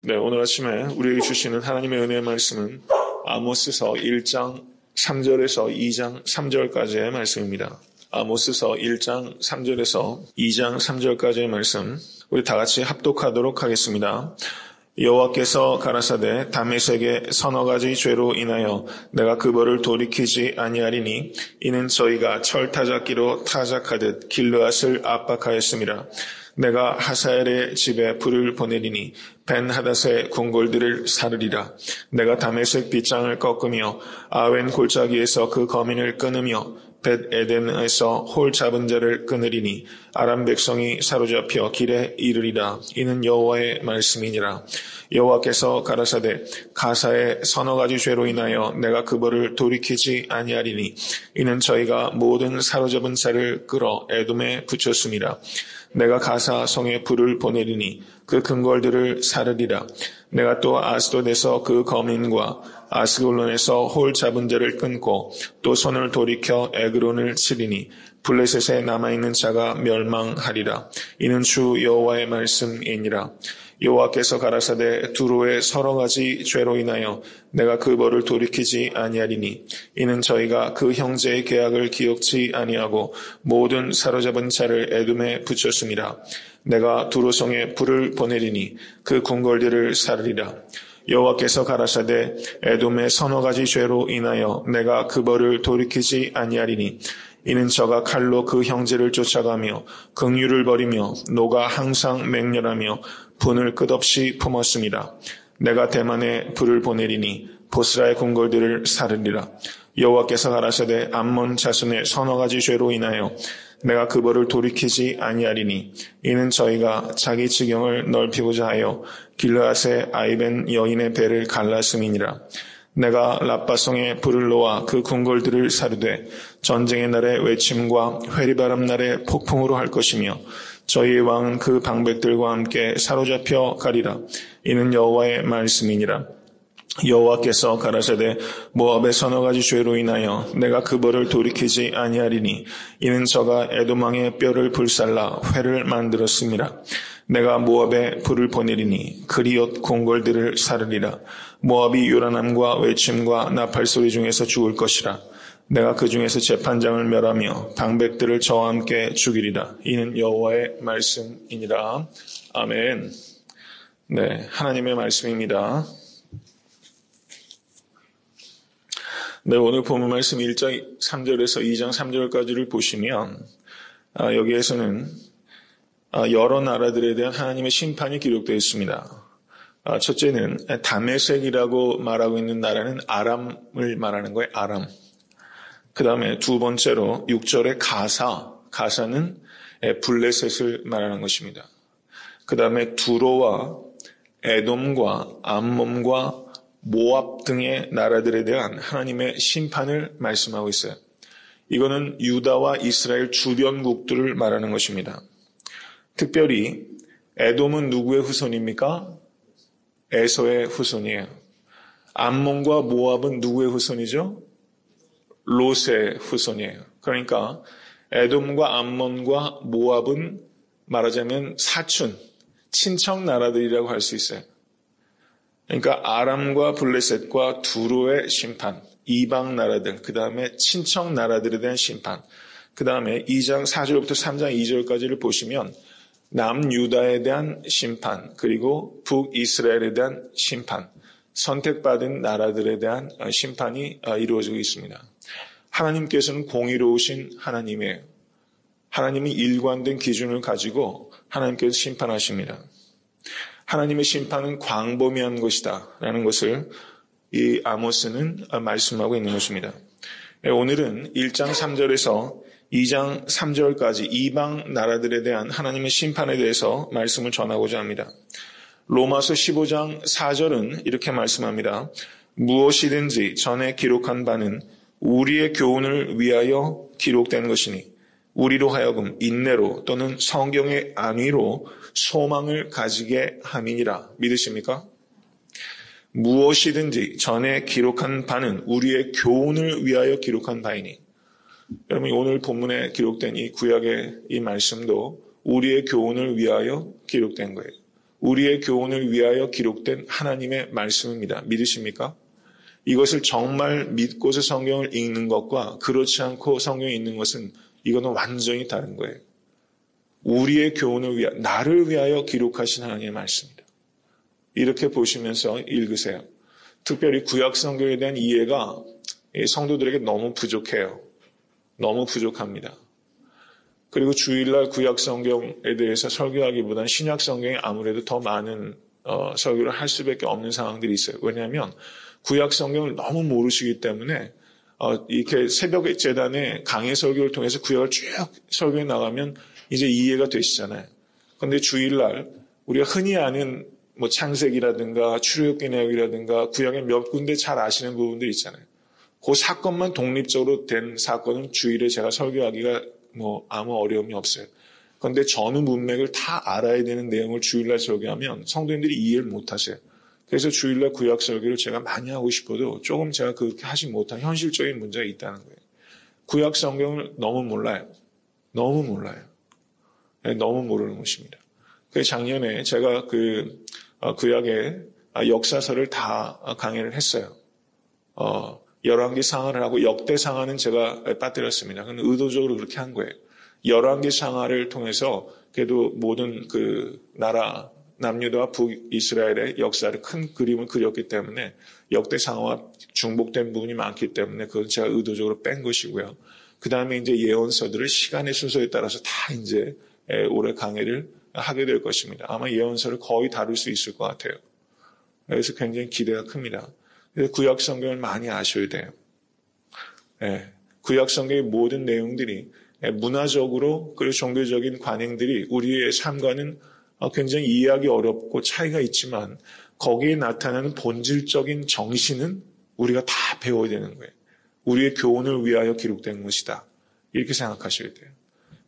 네, 오늘 아침에 우리에게 주시는 하나님의 은혜의 말씀은 아모스서 1장 3절에서 2장 3절까지의 말씀입니다. 아모스서 1장 3절에서 2장 3절까지의 말씀, 우리 다 같이 합독하도록 하겠습니다. 여호와께서 가라사대 다메섹의 서너 가지 죄로 인하여 내가 그 벌을 돌이키지 아니하리니 이는 저희가 철 타작기로 타작하듯 길르앗을 압박하였음이라. 내가 하사엘의 집에 불을 보내리니 벤하닷의 궁궐들을 사르리라. 내가 다메섹 빗장을 꺾으며 아웬 골짜기에서 그 거민을 끊으며 벳에덴에서 홀 잡은 자를 끊으리니 아람 백성이 사로잡혀 길에 이르리라. 이는 여호와의 말씀이니라. 여호와께서 가라사대 가사의 서너 가지 죄로 인하여 내가 그 벌을 돌이키지 아니하리니 이는 저희가 모든 사로잡은 자를 끌어 에돔에 붙였음이라. 내가 가사 성에 불을 보내리니 그 궁궐들을 사르리라. 내가 또 아스돗에서 그 거민과 아스글론에서 홀 잡은 자를 끊고 또 손을 돌이켜 에그론을 치리니 블레셋에 남아있는 자가 멸망하리라. 이는 주 여호와의 말씀이니라. 여호와께서 가라사대 두로의 서너 가지 죄로 인하여 내가 그 벌을 돌이키지 아니하리니 이는 저희가 그 형제의 계약을 기억지 아니하고 모든 사로잡은 자를 에돔에 붙였음이라. 내가 두로성에 불을 보내리니 그 궁궐들을 사르리라. 여호와께서 가라사대 에돔의 서너 가지 죄로 인하여 내가 그 벌을 돌이키지 아니하리니 이는 저가 칼로 그 형제를 쫓아가며 긍휼을 버리며 노가 항상 맹렬하며 분을 끝없이 품었습니다. 내가 대만에 불을 보내리니 보스라의 궁궐들을 사르리라. 여호와께서 가라사대 암몬 자손의 서너 가지 죄로 인하여 내가 그 벌을 돌이키지 아니하리니 이는 저희가 자기 지경을 넓히고자 하여 길르앗의 아이벤 여인의 배를 갈랐음이니라. 내가 라빠성에 불을 놓아 그 궁궐들을 사르되 전쟁의 날에 외침과 회리바람 날에 폭풍으로 할 것이며 저희의 왕은 그 방백들과 함께 사로잡혀 가리라. 이는 여호와의 말씀이니라. 여호와께서 가라사대 모압의 서너 가지 죄로 인하여 내가 그 벌을 돌이키지 아니하리니 이는 저가 에돔 왕의 뼈를 불살라 회를 만들었음이라. 내가 모압에 불을 보내리니 그리옷 궁궐들을 사르리라. 모압이 요란함과 외침과 나팔소리 중에서 죽을 것이라. 내가 그 중에서 재판장을 멸하며 방백들을 저와 함께 죽이리라. 이는 여호와의 말씀이니라. 아멘. 네, 하나님의 말씀입니다. 네, 오늘 본문 말씀 1장 3절에서 2장 3절까지를 보시면 여기에서는 여러 나라들에 대한 하나님의 심판이 기록되어 있습니다. 첫째는 다메섹이라고 말하고 있는 나라는 아람을 말하는 거예요. 아람. 그 다음에 두 번째로 6절의 가사는 블레셋을 말하는 것입니다. 그 다음에 두로와 에돔과 암몬과 모압 등의 나라들에 대한 하나님의 심판을 말씀하고 있어요. 이거는 유다와 이스라엘 주변국들을 말하는 것입니다. 특별히 에돔은 누구의 후손입니까? 에서의 후손이에요. 암몬과 모압은 누구의 후손이죠? 롯의 후손이에요. 그러니까 에돔과 암몬과 모압은 말하자면 사촌, 친척 나라들이라고 할 수 있어요. 그러니까 아람과 블레셋과 두로의 심판, 이방 나라들, 그 다음에 친척 나라들에 대한 심판, 그 다음에 2장 4절부터 3장 2절까지를 보시면 남유다에 대한 심판, 그리고 북이스라엘에 대한 심판, 선택받은 나라들에 대한 심판이 이루어지고 있습니다. 하나님께서는 공의로우신 하나님이에요. 하나님이 일관된 기준을 가지고 하나님께서 심판하십니다. 하나님의 심판은 광범위한 것이다 라는 것을 이 아모스는 말씀하고 있는 것입니다. 오늘은 1장 3절에서 2장 3절까지 이방 나라들에 대한 하나님의 심판에 대해서 말씀을 전하고자 합니다. 로마서 15장 4절은 이렇게 말씀합니다. 무엇이든지 전에 기록한 바는 우리의 교훈을 위하여 기록된 것이니 우리로 하여금 인내로 또는 성경의 안위로 소망을 가지게 함이니라. 믿으십니까? 무엇이든지 전에 기록한 바는 우리의 교훈을 위하여 기록한 바이니. 여러분, 오늘 본문에 기록된 이 구약의 이 말씀도 우리의 교훈을 위하여 기록된 거예요. 우리의 교훈을 위하여 기록된 하나님의 말씀입니다. 믿으십니까? 이것을 정말 믿고서 성경을 읽는 것과 그렇지 않고 성경을 읽는 것은 이거는 완전히 다른 거예요. 우리의 교훈을 위하여, 나를 위하여 기록하신 하나님의 말씀입니다. 이렇게 보시면서 읽으세요. 특별히 구약 성경에 대한 이해가 성도들에게 너무 부족해요. 너무 부족합니다. 그리고 주일날 구약 성경에 대해서 설교하기보다는 신약 성경에 아무래도 더 많은 설교를 할 수밖에 없는 상황들이 있어요. 왜냐하면 구약 성경을 너무 모르시기 때문에 이렇게 새벽 재단에 강해 설교를 통해서 구약을 쭉 설교해 나가면 이제 이해가 되시잖아요. 그런데 주일날 우리가 흔히 아는 뭐 창세기라든가 출애굽기 내용이라든가 구약의 몇 군데 잘 아시는 부분들 있잖아요. 그 사건만 독립적으로 된 사건은 주일에 제가 설교하기가 뭐 아무 어려움이 없어요. 그런데 전후 문맥을 다 알아야 되는 내용을 주일날 설교하면 성도님들이 이해를 못하세요. 그래서 주일날 구약 설교를 제가 많이 하고 싶어도 조금 제가 그렇게 하지 못한 현실적인 문제가 있다는 거예요. 구약 성경을 너무 몰라요. 너무 몰라요. 너무 모르는 것입니다. 그래서 작년에 제가 구약의 역사서를 다 강의를 했어요. 열왕기 상하를 하고 역대 상하는 제가 빠뜨렸습니다. 그건 의도적으로 그렇게 한 거예요. 열왕기 상하를 통해서 그래도 모든 나라 남유다와 북이스라엘의 역사를 큰 그림을 그렸기 때문에 역대 상하와 중복된 부분이 많기 때문에 그건 제가 의도적으로 뺀 것이고요. 그 다음에 이제 예언서들을 시간의 순서에 따라서 다 이제 올해 강의를 하게 될 것입니다. 아마 예언서를 거의 다룰 수 있을 것 같아요. 그래서 굉장히 기대가 큽니다. 구약 성경을 많이 아셔야 돼요. 구약 성경의 모든 내용들이 문화적으로 그리고 종교적인 관행들이 우리의 삶과는 굉장히 이해하기 어렵고 차이가 있지만 거기에 나타나는 본질적인 정신은 우리가 다 배워야 되는 거예요. 우리의 교훈을 위하여 기록된 것이다. 이렇게 생각하셔야 돼요.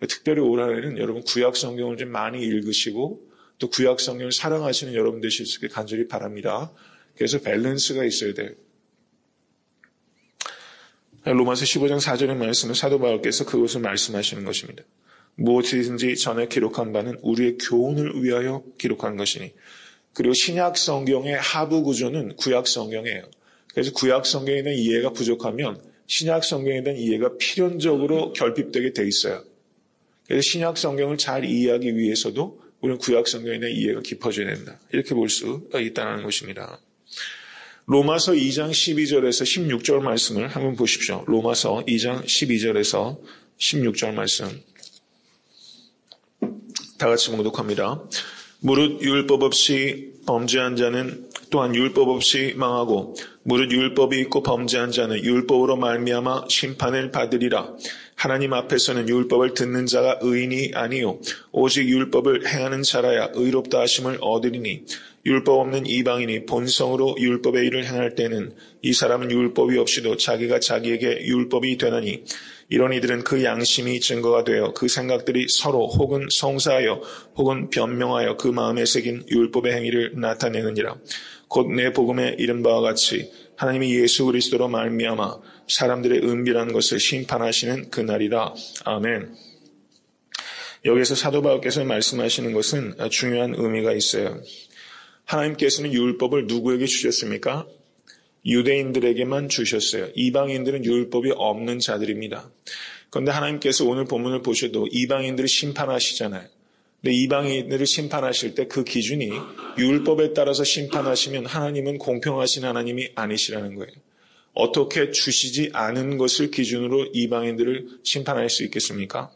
특별히 올 한해는 여러분 구약 성경을 좀 많이 읽으시고 또 구약 성경을 사랑하시는 여러분 되실 수 있게 간절히 바랍니다. 그래서 밸런스가 있어야 돼요. 로마서 15장 4절의 말씀은 사도 바울께서 그것을 말씀하시는 것입니다. 무엇이든지 전에 기록한 바는 우리의 교훈을 위하여 기록한 것이니. 그리고 신약 성경의 하부 구조는 구약 성경이에요. 그래서 구약 성경에 대한 이해가 부족하면 신약 성경에 대한 이해가 필연적으로 결핍되게 돼 있어요. 그래서 신약 성경을 잘 이해하기 위해서도 우리는 구약 성경에 대한 이해가 깊어져야 된다. 이렇게 볼 수 있다는 것입니다. 로마서 2장 12절에서 16절 말씀을 한번 보십시오. 로마서 2장 12절에서 16절 말씀. 다 같이 봉독합니다. 무릇 율법 없이 범죄한 자는 또한 율법 없이 망하고 무릇 율법이 있고 범죄한 자는 율법으로 말미암아 심판을 받으리라. 하나님 앞에서는 율법을 듣는 자가 의인이 아니요 오직 율법을 행하는 자라야 의롭다 하심을 얻으리니 율법 없는 이방인이 본성으로 율법의 일을 행할 때는 이 사람은 율법이 없이도 자기가 자기에게 율법이 되나니 이런 이들은 그 양심이 증거가 되어 그 생각들이 서로 혹은 성사하여 혹은 변명하여 그 마음에 새긴 율법의 행위를 나타내느니라. 곧 내 복음에 이른 바와 같이 하나님이 예수 그리스도로 말미암아 사람들의 은밀한 것을 심판하시는 그날이라. 아멘. 여기서 사도 바울께서 말씀하시는 것은 중요한 의미가 있어요. 하나님께서는 율법을 누구에게 주셨습니까? 유대인들에게만 주셨어요. 이방인들은 율법이 없는 자들입니다. 그런데 하나님께서 오늘 본문을 보셔도 이방인들을 심판하시잖아요. 근데 이방인들을 심판하실 때 그 기준이 율법에 따라서 심판하시면 하나님은 공평하신 하나님이 아니시라는 거예요. 어떻게 주시지 않은 것을 기준으로 이방인들을 심판할 수 있겠습니까?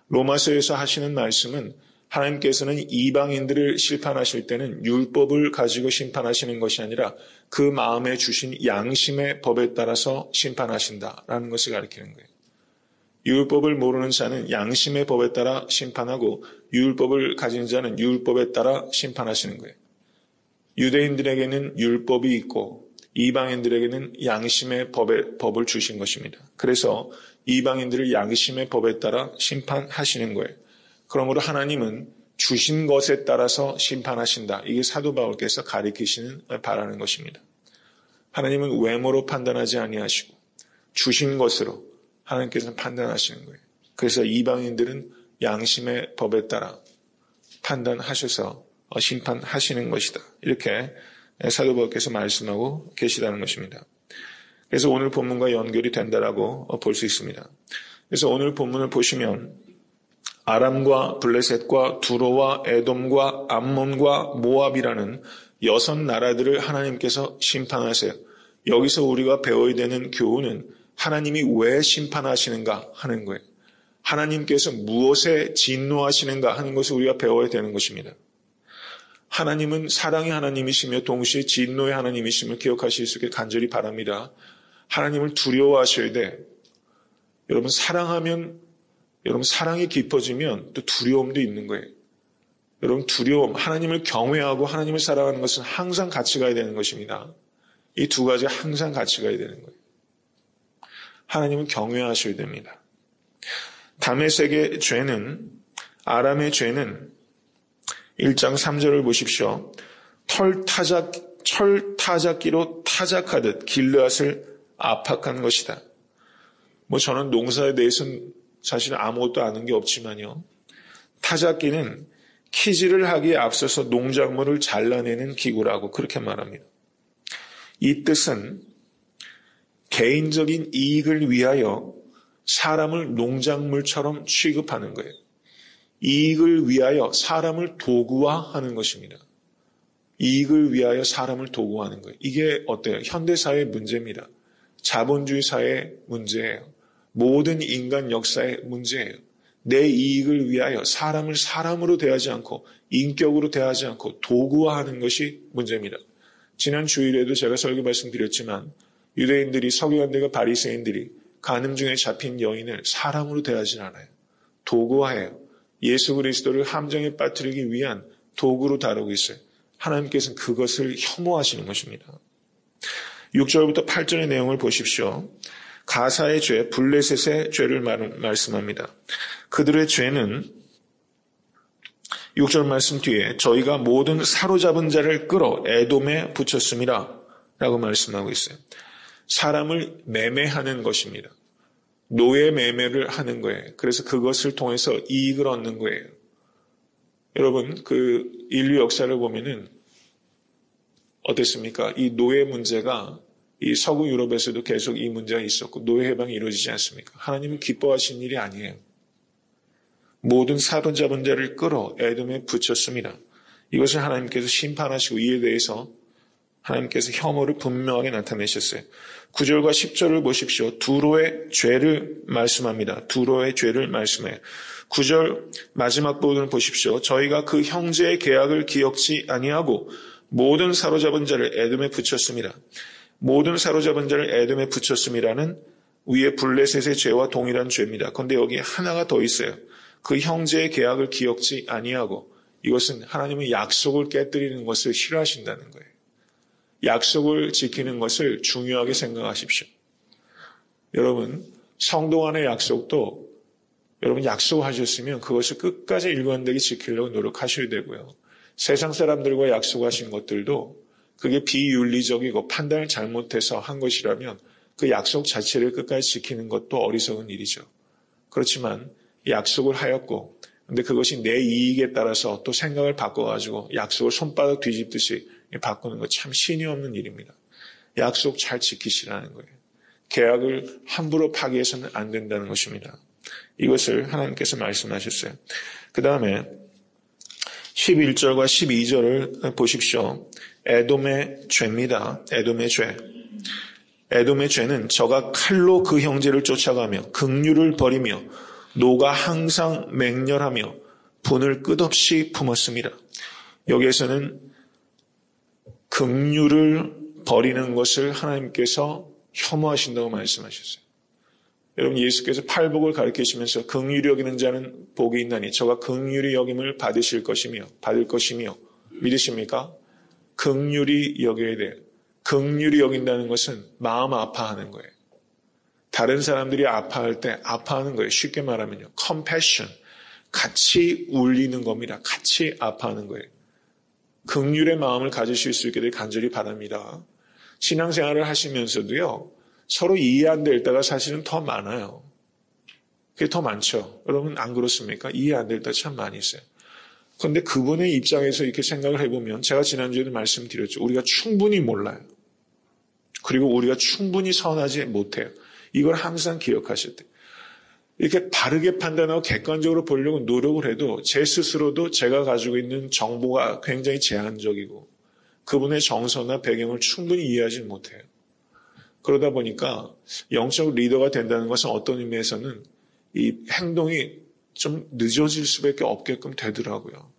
로마서에서 하시는 말씀은 하나님께서는 이방인들을 심판하실 때는 율법을 가지고 심판하시는 것이 아니라 그 마음에 주신 양심의 법에 따라서 심판하신다라는 것을 가리키는 거예요. 율법을 모르는 자는 양심의 법에 따라 심판하고 율법을 가진 자는 율법에 따라 심판하시는 거예요. 유대인들에게는 율법이 있고 이방인들에게는 양심의 법을 주신 것입니다. 그래서 이방인들을 양심의 법에 따라 심판하시는 거예요. 그러므로 하나님은 주신 것에 따라서 심판하신다. 이게 사도 바울께서 가리키시는 바라는 것입니다. 하나님은 외모로 판단하지 아니하시고 주신 것으로 하나님께서는 판단하시는 거예요. 그래서 이방인들은 양심의 법에 따라 판단하셔서 심판하시는 것이다. 이렇게 사도 바울께서 말씀하고 계시다는 것입니다. 그래서 오늘 본문과 연결이 된다라고 볼 수 있습니다. 그래서 오늘 본문을 보시면 아람과 블레셋과 두로와 에돔과 암몬과 모압이라는 6나라들을 하나님께서 심판하세요. 여기서 우리가 배워야 되는 교훈은 하나님이 왜 심판하시는가 하는 거예요. 하나님께서 무엇에 진노하시는가 하는 것을 우리가 배워야 되는 것입니다. 하나님은 사랑의 하나님이시며 동시에 진노의 하나님이심을 기억하실 수 있게 간절히 바랍니다. 하나님을 두려워하셔야 돼. 여러분 사랑하면 여러분 사랑이 깊어지면 또 두려움도 있는 거예요. 여러분 두려움, 하나님을 경외하고 하나님을 사랑하는 것은 항상 같이 가야 되는 것입니다. 이 두 가지 항상 같이 가야 되는 거예요. 하나님은 경외하셔야 됩니다. 다메섹의 죄는, 아람의 죄는 1장 3절을 보십시오. 철타작기로 타작하듯 길르앗을 압박한 것이다. 저는 농사에 대해서는 사실 아무것도 아는 게 없지만요. 타작기는 키질을 하기에 앞서서 농작물을 잘라내는 기구라고 그렇게 말합니다. 이 뜻은 개인적인 이익을 위하여 사람을 농작물처럼 취급하는 거예요. 이익을 위하여 사람을 도구화하는 것입니다. 이익을 위하여 사람을 도구화하는 거예요. 이게 어때요? 현대사회의 문제입니다. 자본주의 사회의 문제예요. 모든 인간 역사의 문제예요. 내 이익을 위하여 사람을 사람으로 대하지 않고 인격으로 대하지 않고 도구화하는 것이 문제입니다. 지난 주일에도 제가 설교 말씀드렸지만 유대인들이 서기관들과 바리새인들이 간음 중에 잡힌 여인을 사람으로 대하지 않아요. 도구화해요. 예수 그리스도를 함정에 빠뜨리기 위한 도구로 다루고 있어요. 하나님께서는 그것을 혐오하시는 것입니다. 6절부터 8절의 내용을 보십시오. 가사의 죄, 블레셋의 죄를 말씀합니다. 그들의 죄는 6절 말씀 뒤에 저희가 모든 사로잡은 자를 끌어 에돔에 붙였습니다. 라고 말씀하고 있어요. 사람을 매매하는 것입니다. 노예 매매를 하는 거예요. 그래서 그것을 통해서 이익을 얻는 거예요. 여러분, 그 인류 역사를 보면은 어땠습니까? 이 노예 문제가 이 서구 유럽에서도 계속 이 문제가 있었고 노예 해방이 이루어지지 않습니까? 하나님은 기뻐하신 일이 아니에요. 모든 사로잡은 자를 끌어 에돔에 붙였습니다. 이것을 하나님께서 심판하시고 이에 대해서 하나님께서 혐오를 분명하게 나타내셨어요. 9절과 10절을 보십시오. 두로의 죄를 말씀합니다. 두로의 죄를 말씀해요. 9절 마지막 부분을 보십시오. 저희가 그 형제의 계약을 기억지 아니하고 모든 사로잡은 자를 에돔에 붙였습니다. 모든 사로잡은 자를 에돔에 붙였음이라는 위에 블레셋의 죄와 동일한 죄입니다. 그런데 여기 하나가 더 있어요. 그 형제의 계약을 기억지 아니하고 이것은 하나님의 약속을 깨뜨리는 것을 싫어하신다는 거예요. 약속을 지키는 것을 중요하게 생각하십시오. 여러분, 성도 간의 약속도 여러분 약속하셨으면 그것을 끝까지 일관되게 지키려고 노력하셔야 되고요. 세상 사람들과 약속하신 것들도 그게 비윤리적이고 판단을 잘못해서 한 것이라면 그 약속 자체를 끝까지 지키는 것도 어리석은 일이죠. 그렇지만 약속을 하였고 근데 그것이 내 이익에 따라서 또 생각을 바꿔가지고 약속을 손바닥 뒤집듯이 바꾸는 것 참 신이 없는 일입니다. 약속 잘 지키시라는 거예요. 계약을 함부로 파기해서는 안 된다는 것입니다. 이것을 하나님께서 말씀하셨어요. 그 다음에 11절과 12절을 보십시오. 에돔의 죄입니다. 에돔의 죄. 에돔의 죄는 저가 칼로 그 형제를 쫓아가며 긍휼을 버리며 노가 항상 맹렬하며 분을 끝없이 품었습니다. 여기에서는 긍휼을 버리는 것을 하나님께서 혐오하신다고 말씀하셨어요. 여러분 예수께서 팔복을 가르치시면서 긍휼히 여기는 자는 복이 있나니 저가 긍휼히 여김을 받을 것이며 믿으십니까? 긍휼히 여겨야 돼요. 긍휼히 여긴다는 것은 마음 아파하는 거예요. 다른 사람들이 아파할 때 아파하는 거예요. 쉽게 말하면요. compassion. 같이 울리는 겁니다. 같이 아파하는 거예요. 긍휼의 마음을 가지실 수 있게 될 간절히 바랍니다. 신앙생활을 하시면서도요. 서로 이해 안 될 때가 사실은 더 많아요. 그게 더 많죠. 여러분 안 그렇습니까? 이해 안 될 때 참 많이 있어요. 그런데 그분의 입장에서 이렇게 생각을 해보면 제가 지난주에도 말씀드렸죠. 우리가 충분히 몰라요. 그리고 우리가 충분히 선하지 못해요. 이걸 항상 기억하셔야 돼요. 이렇게 바르게 판단하고 객관적으로 보려고 노력을 해도 제 스스로도 제가 가지고 있는 정보가 굉장히 제한적이고 그분의 정서나 배경을 충분히 이해하지 못해요. 그러다 보니까 영적 리더가 된다는 것은 어떤 의미에서는 이 행동이 좀 늦어질 수밖에 없게끔 되더라고요.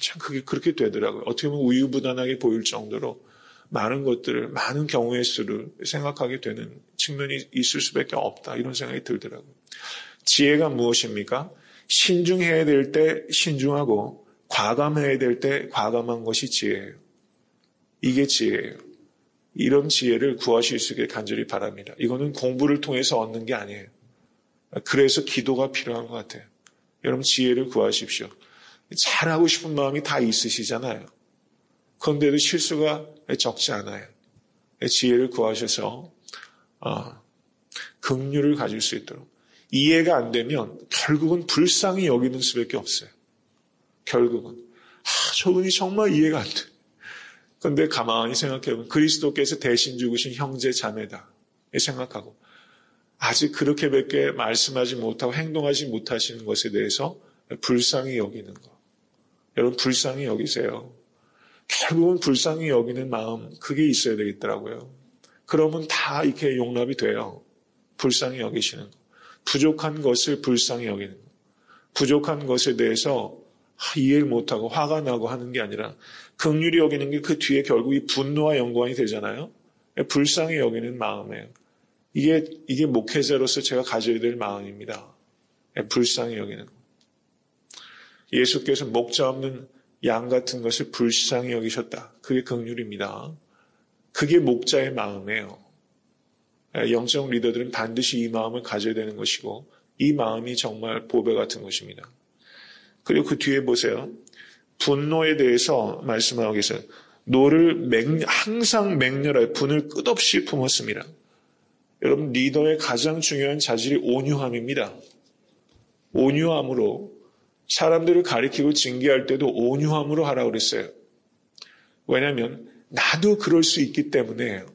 참 그게 그렇게 되더라고요. 어떻게 보면 우유부단하게 보일 정도로 많은 것들을, 많은 경우의 수를 생각하게 되는 측면이 있을 수밖에 없다. 이런 생각이 들더라고요. 지혜가 무엇입니까? 신중해야 될 때 신중하고 과감해야 될 때 과감한 것이 지혜예요. 이게 지혜예요. 이런 지혜를 구하실 수 있게 간절히 바랍니다. 이거는 공부를 통해서 얻는 게 아니에요. 그래서 기도가 필요한 것 같아요. 여러분 지혜를 구하십시오. 잘하고 싶은 마음이 다 있으시잖아요. 그런데도 실수가 적지 않아요. 지혜를 구하셔서 긍휼을 가질 수 있도록. 이해가 안 되면 결국은 불쌍히 여기는 수밖에 없어요. 결국은 저분이 정말 이해가 안 돼. 그런데 가만히 생각해보면 그리스도께서 대신 죽으신 형제 자매다 생각하고 아직 그렇게밖에 말씀하지 못하고 행동하지 못하시는 것에 대해서 불쌍히 여기는 거. 여러분 불쌍히 여기세요. 결국은 불쌍히 여기는 마음 그게 있어야 되겠더라고요. 그러면 다 이렇게 용납이 돼요. 불쌍히 여기시는 거. 부족한 것을 불쌍히 여기는 거. 부족한 것에 대해서 이해를 못하고 화가 나고 하는 게 아니라 긍휼히 여기는 게 그 뒤에 결국 이 분노와 연관이 되잖아요. 불쌍히 여기는 마음이에요. 이게 목회자로서 제가 가져야 될 마음입니다. 불쌍히 여기는 거. 예수께서 목자 없는 양 같은 것을 불쌍히 여기셨다. 그게 긍휼입니다. 그게 목자의 마음이에요. 영적 리더들은 반드시 이 마음을 가져야 되는 것이고 이 마음이 정말 보배 같은 것입니다. 그리고 그 뒤에 보세요. 분노에 대해서 말씀하고 계세요. 노를 항상 맹렬하게 분을 끝없이 품었습니다. 여러분 리더의 가장 중요한 자질이 온유함입니다. 온유함으로 사람들을 가리키고 징계할 때도 온유함으로 하라고 그랬어요. 왜냐하면 나도 그럴 수 있기 때문에요.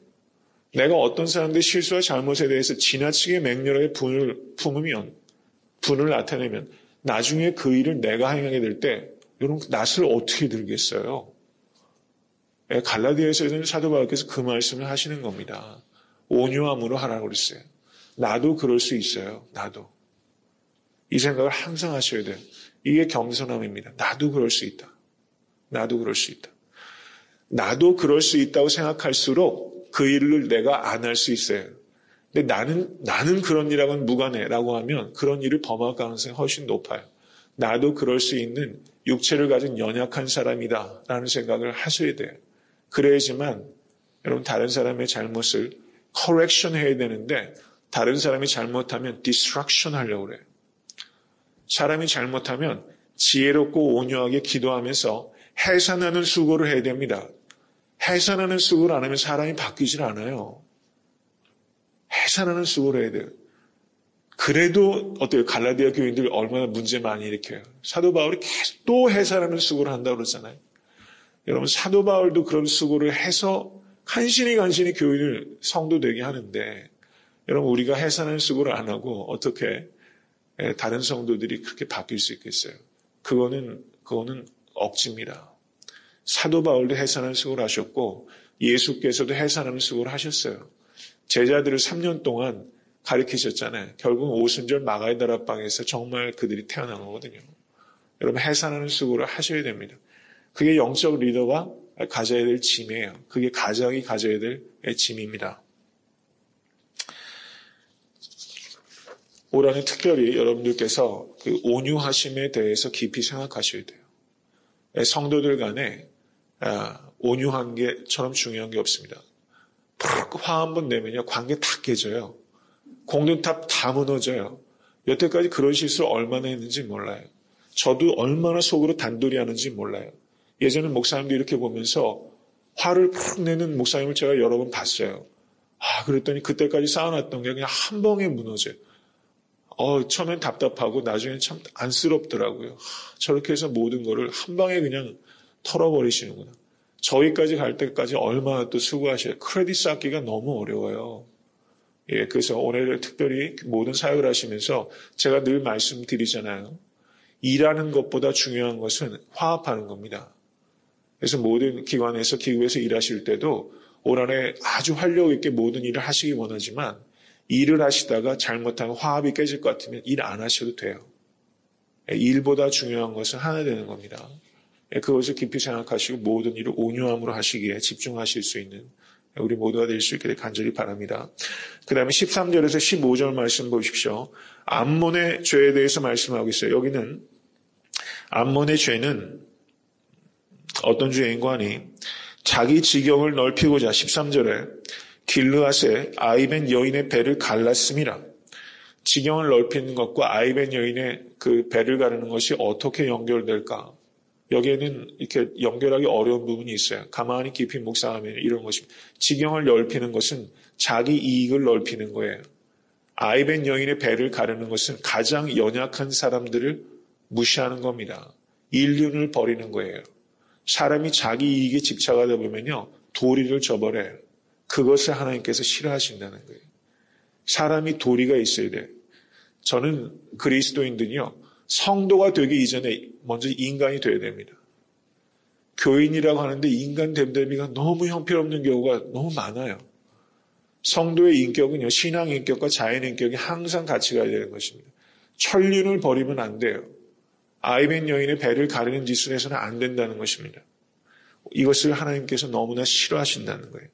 내가 어떤 사람들의 실수와 잘못에 대해서 지나치게 맹렬하게 분을 품으면 분을 나타내면 나중에 그 일을 내가 행하게 될 때 여러분 낯을 어떻게 들겠어요? 갈라디아에서는 사도 바울께서 그 말씀을 하시는 겁니다. 온유함으로 하라고 그랬어요. 나도 그럴 수 있어요. 나도. 이 생각을 항상 하셔야 돼요. 이게 겸손함입니다. 나도 그럴 수 있다. 나도 그럴 수 있다. 나도 그럴 수 있다고 생각할수록 그 일을 내가 안 할 수 있어요. 근데 나는 그런 일하고는 무관해라고 하면 그런 일을 범할 가능성이 훨씬 높아요. 나도 그럴 수 있는 육체를 가진 연약한 사람이다라는 생각을 하셔야 돼요. 그래야지만 여러분 다른 사람의 잘못을 correction 해야 되는데 다른 사람이 잘못하면 destruction 하려고 그래요. 사람이 잘못하면 지혜롭고 온유하게 기도하면서 해산하는 수고를 해야 됩니다. 해산하는 수고를 안 하면 사람이 바뀌질 않아요. 해산하는 수고를 해야 돼요. 그래도 어때요? 갈라디아 교인들 얼마나 문제 많이 일으켜요. 사도 바울이 계속 또 해산하는 수고를 한다고 그러잖아요. 여러분 사도 바울도 그런 수고를 해서 간신히 교인을 성도 되게 하는데 여러분 우리가 해산하는 수고를 안 하고 어떻게 다른 성도들이 그렇게 바뀔 수 있겠어요? 그거는 억지입니다. 사도 바울도 해산하는 수고를 하셨고 예수께서도 해산하는 수고를 하셨어요. 제자들을 3년 동안 가르치셨잖아요. 결국은 오순절 마가다락방에서 정말 그들이 태어난 거거든요. 여러분 해산하는 수고를 하셔야 됩니다. 그게 영적 리더가 가져야 될 짐이에요. 그게 가장이 가져야 될 짐입니다. 올 한해 특별히 여러분들께서 그 온유하심에 대해서 깊이 생각하셔야 돼요. 성도들 간에 온유한 게처럼 중요한 게 없습니다. 화 한 번 내면요 관계 다 깨져요. 공든탑 다 무너져요. 여태까지 그런 실수를 얼마나 했는지 몰라요. 저도 얼마나 속으로 단돌이 하는지 몰라요. 예전에 목사님도 이렇게 보면서 화를 푹 내는 목사님을 제가 여러 번 봤어요. 그랬더니 그때까지 쌓아놨던 게 그냥 한 방에 무너져요. 처음엔 답답하고 나중엔 참 안쓰럽더라고요. 저렇게 해서 모든 거를 한 방에 그냥 털어버리시는구나. 저기까지 갈 때까지 얼마나 또 수고하셔요. 크레딧 쌓기가 너무 어려워요. 예, 그래서 오늘 특별히 모든 사역을 하시면서 제가 늘 말씀드리잖아요. 일하는 것보다 중요한 것은 화합하는 겁니다. 그래서 모든 기관에서 기구에서 일하실 때도 올 한해 아주 활력 있게 모든 일을 하시기 원하지만 일을 하시다가 잘못하면 화합이 깨질 것 같으면 일 안 하셔도 돼요. 일보다 중요한 것은 하나 되는 겁니다. 그것을 깊이 생각하시고 모든 일을 온유함으로 하시기에 집중하실 수 있는 우리 모두가 될 수 있게 간절히 바랍니다. 그 다음에 13절에서 15절 말씀 보십시오. 암몬의 죄에 대해서 말씀하고 있어요. 여기는 암몬의 죄는 어떤 죄인가 하니 자기 지경을 넓히고자 13절에 길르앗의 아이벤 여인의 배를 갈랐음이라. 지경을 넓히는 것과 아이벤 여인의 그 배를 가르는 것이 어떻게 연결될까? 여기에는 이렇게 연결하기 어려운 부분이 있어요. 가만히 깊이 묵상하면 이런 것입니다. 지경을 넓히는 것은 자기 이익을 넓히는 거예요. 아이벤 여인의 배를 가르는 것은 가장 연약한 사람들을 무시하는 겁니다. 인륜을 버리는 거예요. 사람이 자기 이익에 집착하다 보면요. 도리를 저버려요. 그것을 하나님께서 싫어하신다는 거예요. 사람이 도리가 있어야 돼요. 저는 그리스도인들이요. 성도가 되기 이전에 먼저 인간이 되어야 됩니다. 교인이라고 하는데 인간 됨됨이가 너무 형편없는 경우가 너무 많아요. 성도의 인격은요. 신앙 인격과 자연 인격이 항상 같이 가야 되는 것입니다. 천륜을 버리면 안 돼요. 아이벤 여인의 배를 가르는 짓을 해서는 안 된다는 것입니다. 이것을 하나님께서 너무나 싫어하신다는 거예요.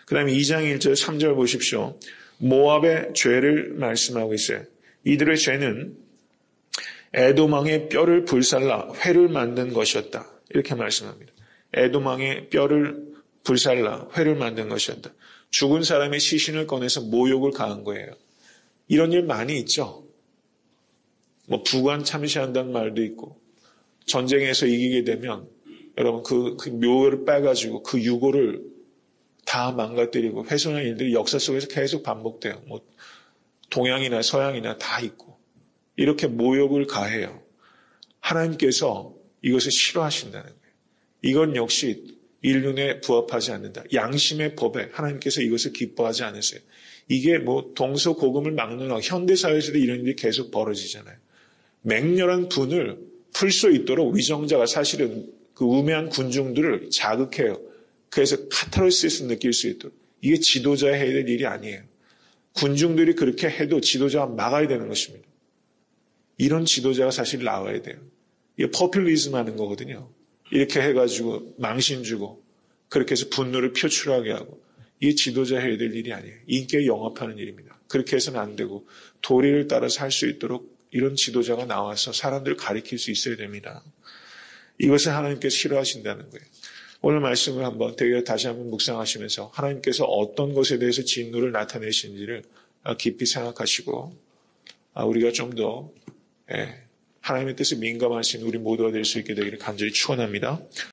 그 다음에 2장 1절 3절 보십시오. 모압의 죄를 말씀하고 있어요. 이들의 죄는 에돔왕의 뼈를 불살라 회를 만든 것이었다. 이렇게 말씀합니다. 에돔왕의 뼈를 불살라 회를 만든 것이었다. 죽은 사람의 시신을 꺼내서 모욕을 가한 거예요. 이런 일 많이 있죠. 부관 참시한다는 말도 있고 전쟁에서 이기게 되면 여러분 그 묘를 빼가지고 그 유골을 다 망가뜨리고 훼손한 일들이 역사 속에서 계속 반복돼요. 동양이나 서양이나 다 있고 이렇게 모욕을 가해요. 하나님께서 이것을 싫어하신다는 거예요. 이건 역시 인륜에 부합하지 않는다. 양심의 법에 하나님께서 이것을 기뻐하지 않으세요. 이게 동서고금을 막론하고 현대사회에서도 이런 일이 계속 벌어지잖아요. 맹렬한 분을 풀 수 있도록 위정자가 사실은 그 우매한 군중들을 자극해요. 그래서 카타르시스를 느낄 수 있도록. 이게 지도자가 해야 될 일이 아니에요. 군중들이 그렇게 해도 지도자가 막아야 되는 것입니다. 이런 지도자가 사실 나와야 돼요. 이게 포퓰리즘 하는 거거든요. 이렇게 해가지고 망신 주고 그렇게 해서 분노를 표출하게 하고 이게 지도자 해야 될 일이 아니에요. 인격에 영합하는 일입니다. 그렇게 해서는 안 되고 도리를 따라서 할 수 있도록 이런 지도자가 나와서 사람들을 가리킬 수 있어야 됩니다. 이것을 하나님께서 싫어하신다는 거예요. 오늘 말씀을 다시 한번 묵상하시면서 하나님께서 어떤 것에 대해서 진노를 나타내시는지를 깊이 생각하시고 우리가 좀 더 하나님의 뜻에 민감하신 우리 모두가 될 수 있게 되기를 간절히 축원합니다.